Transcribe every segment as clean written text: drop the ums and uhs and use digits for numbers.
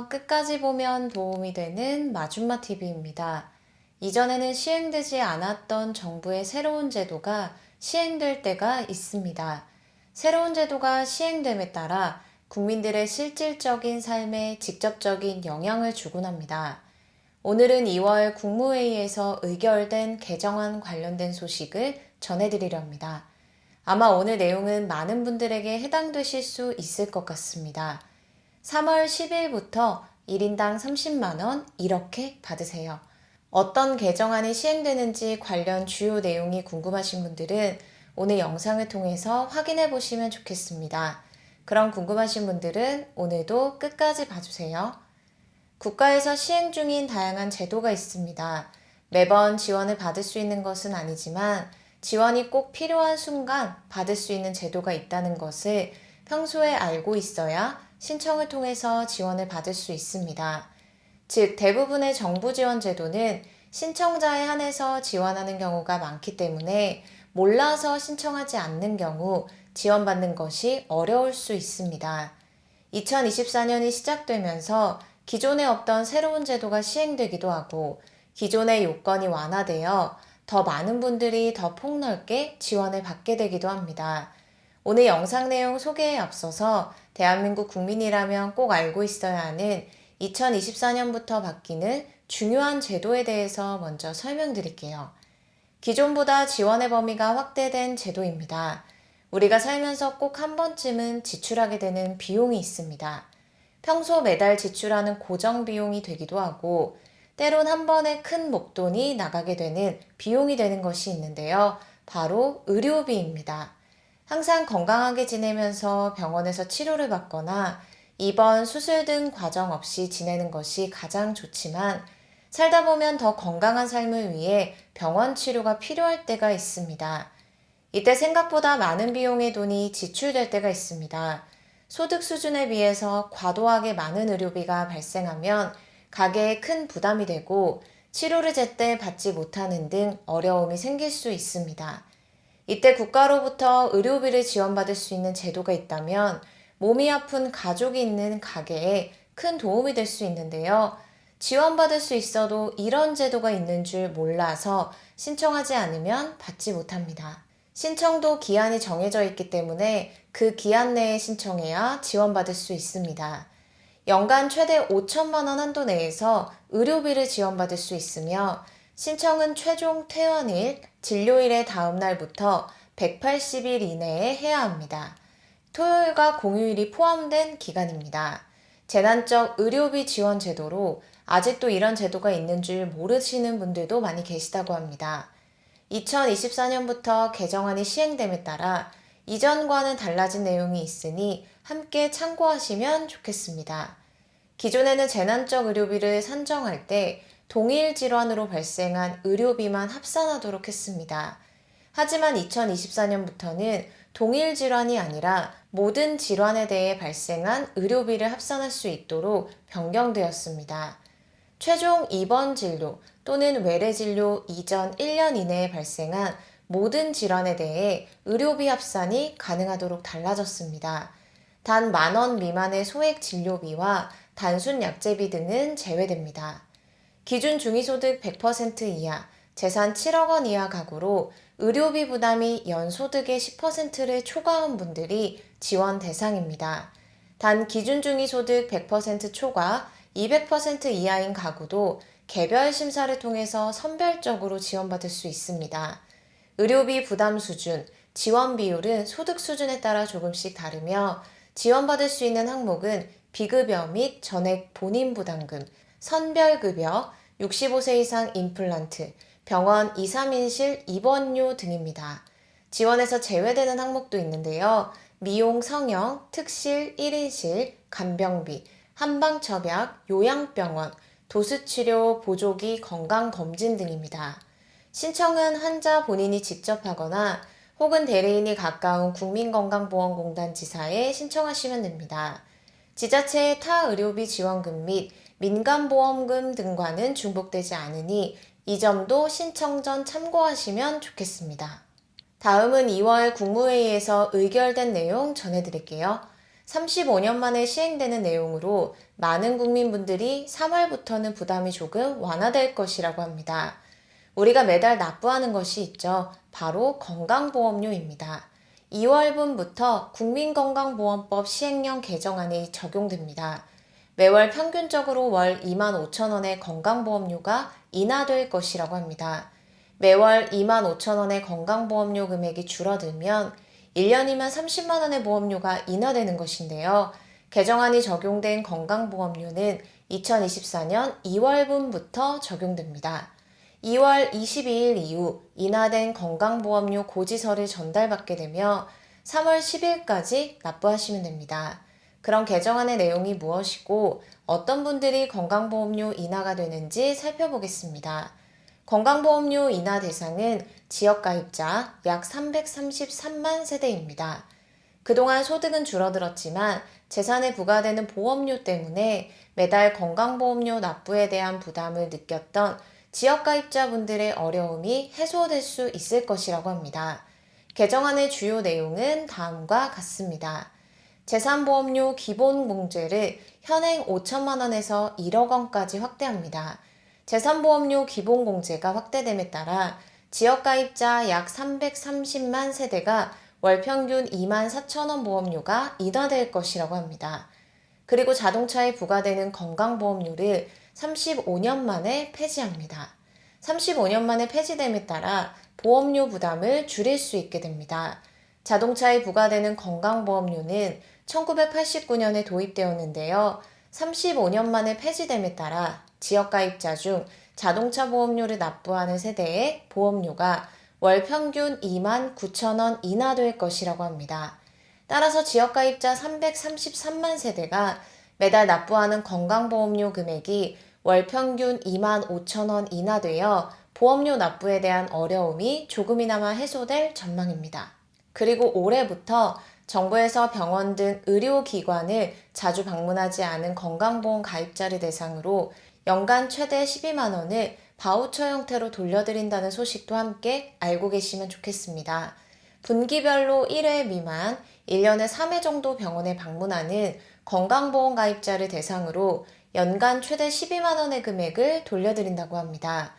시작부터 끝까지 보면 도움이 되는 마줌마 TV입니다. 이전에는 시행되지 않았던 정부의 새로운 제도가 시행될 때가 있습니다. 새로운 제도가 시행됨에 따라 국민들의 실질적인 삶에 직접적인 영향을 주곤 합니다. 오늘은 2월 국무회의에서 의결된 개정안 관련된 소식을 전해드리려 합니다. 아마 오늘 내용은 많은 분들에게 해당되실 수 있을 것 같습니다. 3월 10일부터 1인당 30만원 이렇게 받으세요. 어떤 개정안이 시행되는지 관련 주요 내용이 궁금하신 분들은 오늘 영상을 통해서 확인해 보시면 좋겠습니다. 그럼 궁금하신 분들은 오늘도 끝까지 봐주세요. 국가에서 시행 중인 다양한 제도가 있습니다. 매번 지원을 받을 수 있는 것은 아니지만 지원이 꼭 필요한 순간 받을 수 있는 제도가 있다는 것을 평소에 알고 있어야 신청을 통해서 지원을 받을 수 있습니다. 즉, 대부분의 정부 지원 제도는 신청자에 한해서 지원하는 경우가 많기 때문에 몰라서 신청하지 않는 경우 지원받는 것이 어려울 수 있습니다. 2024년이 시작되면서 기존에 없던 새로운 제도가 시행되기도 하고 기존의 요건이 완화되어 더 많은 분들이 더 폭넓게 지원을 받게 되기도 합니다. 오늘 영상 내용 소개에 앞서서 대한민국 국민이라면 꼭 알고 있어야 하는 2024년부터 바뀌는 중요한 제도에 대해서 먼저 설명드릴게요. 기존보다 지원의 범위가 확대된 제도입니다. 우리가 살면서 꼭 한 번쯤은 지출하게 되는 비용이 있습니다. 평소 매달 지출하는 고정 비용이 되기도 하고 때론 한 번에 큰 목돈이 나가게 되는 비용이 되는 것이 있는데요. 바로 의료비입니다. 항상 건강하게 지내면서 병원에서 치료를 받거나 입원, 수술 등 과정 없이 지내는 것이 가장 좋지만 살다 보면 더 건강한 삶을 위해 병원 치료가 필요할 때가 있습니다. 이때 생각보다 많은 비용의 돈이 지출될 때가 있습니다. 소득 수준에 비해서 과도하게 많은 의료비가 발생하면 가게에 큰 부담이 되고 치료를 제때 받지 못하는 등 어려움이 생길 수 있습니다. 이때 국가로부터 의료비를 지원받을 수 있는 제도가 있다면 몸이 아픈 가족이 있는 가게에 큰 도움이 될 수 있는데요. 지원받을 수 있어도 이런 제도가 있는 줄 몰라서 신청하지 않으면 받지 못합니다. 신청도 기한이 정해져 있기 때문에 그 기한 내에 신청해야 지원받을 수 있습니다. 연간 최대 5천만 원 한도 내에서 의료비를 지원받을 수 있으며 신청은 최종 퇴원일, 진료일의 다음 날부터 180일 이내에 해야 합니다. 토요일과 공휴일이 포함된 기간입니다. 재난적 의료비 지원 제도로 아직도 이런 제도가 있는 줄 모르시는 분들도 많이 계시다고 합니다. 2024년부터 개정안이 시행됨에 따라 이전과는 달라진 내용이 있으니 함께 참고하시면 좋겠습니다. 기존에는 재난적 의료비를 산정할 때 동일 질환으로 발생한 의료비만 합산하도록 했습니다. 하지만 2024년부터는 동일 질환이 아니라 모든 질환에 대해 발생한 의료비를 합산할 수 있도록 변경되었습니다. 최종 입원 진료 또는 외래 진료 이전 1년 이내에 발생한 모든 질환에 대해 의료비 합산이 가능하도록 달라졌습니다. 단 10,000원 미만의 소액 진료비와 단순 약제비 등은 제외됩니다. 기준 중위소득 100% 이하, 재산 7억 원 이하 가구로 의료비 부담이 연소득의 10%를 초과한 분들이 지원 대상입니다. 단 기준 중위소득 100% 초과, 200% 이하인 가구도 개별 심사를 통해서 선별적으로 지원받을 수 있습니다. 의료비 부담 수준, 지원 비율은 소득 수준에 따라 조금씩 다르며 지원받을 수 있는 항목은 비급여 및 전액 본인 부담금, 선별급여, 65세 이상 임플란트, 병원 2, 3인실 입원료 등입니다. 지원에서 제외되는 항목도 있는데요. 미용, 성형, 특실, 1인실, 간병비, 한방첩약, 요양병원, 도수치료, 보조기, 건강검진 등입니다. 신청은 환자 본인이 직접 하거나 혹은 대리인이 가까운 국민건강보험공단 지사에 신청하시면 됩니다. 지자체의 타 의료비 지원금 및 민간보험금 등과는 중복되지 않으니 이 점도 신청 전 참고하시면 좋겠습니다. 다음은 2월 국무회의에서 의결된 내용 전해드릴게요. 35년 만에 시행되는 내용으로 많은 국민분들이 3월부터는 부담이 조금 완화될 것이라고 합니다. 우리가 매달 납부하는 것이 있죠. 바로 건강보험료입니다. 2월분부터 국민건강보험법 시행령 개정안이 적용됩니다. 매월 평균적으로 월 25,000원의 건강보험료가 인하될 것이라고 합니다. 매월 25,000원의 건강보험료 금액이 줄어들면 1년이면 30만 원의 보험료가 인하되는 것인데요. 개정안이 적용된 건강보험료는 2024년 2월분부터 적용됩니다. 2월 22일 이후 인하된 건강보험료 고지서를 전달받게 되며 3월 10일까지 납부하시면 됩니다. 그럼 개정안의 내용이 무엇이고 어떤 분들이 건강보험료 인하가 되는지 살펴보겠습니다. 건강보험료 인하 대상은 지역가입자 약 333만 세대입니다. 그동안 소득은 줄어들었지만 재산에 부과되는 보험료 때문에 매달 건강보험료 납부에 대한 부담을 느꼈던 지역가입자분들의 어려움이 해소될 수 있을 것이라고 합니다. 개정안의 주요 내용은 다음과 같습니다. 재산보험료 기본공제를 현행 5천만 원에서 1억 원까지 확대합니다. 재산보험료 기본공제가 확대됨에 따라 지역가입자 약 330만 세대가 월 평균 2만 4천 원 보험료가 인하될 것이라고 합니다. 그리고 자동차에 부과되는 건강보험료를 35년 만에 폐지합니다. 35년 만에 폐지됨에 따라 보험료 부담을 줄일 수 있게 됩니다. 자동차에 부과되는 건강보험료는 1989년에 도입되었는데요. 35년 만에 폐지됨에 따라 지역가입자 중 자동차 보험료를 납부하는 세대의 보험료가 월 평균 2만 9천 원 인하될 것이라고 합니다. 따라서 지역가입자 333만 세대가 매달 납부하는 건강보험료 금액이 월 평균 2만 5천 원 인하되어 보험료 납부에 대한 어려움이 조금이나마 해소될 전망입니다. 그리고 올해부터 정부에서 병원 등 의료기관을 자주 방문하지 않은 건강보험 가입자를 대상으로 연간 최대 12만 원을 바우처 형태로 돌려드린다는 소식도 함께 알고 계시면 좋겠습니다. 분기별로 1회 미만, 1년에 3회 정도 병원에 방문하는 건강보험 가입자를 대상으로 연간 최대 12만 원의 금액을 돌려드린다고 합니다.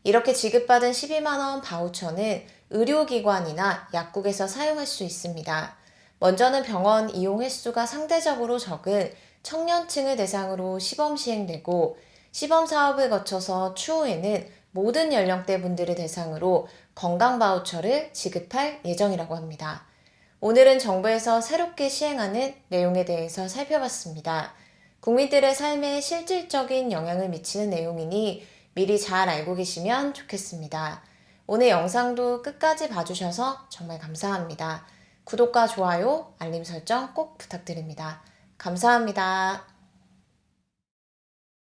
이렇게 지급받은 12만 원 바우처는 의료기관이나 약국에서 사용할 수 있습니다. 먼저는 병원 이용 횟수가 상대적으로 적은 청년층을 대상으로 시범 시행되고 시범 사업을 거쳐서 추후에는 모든 연령대 분들을 대상으로 건강 바우처를 지급할 예정이라고 합니다. 오늘은 정부에서 새롭게 시행하는 내용에 대해서 살펴봤습니다. 국민들의 삶에 실질적인 영향을 미치는 내용이니 미리 잘 알고 계시면 좋겠습니다. 오늘 영상도 끝까지 봐주셔서 정말 감사합니다. 구독과 좋아요, 알림 설정 꼭 부탁드립니다. 감사합니다.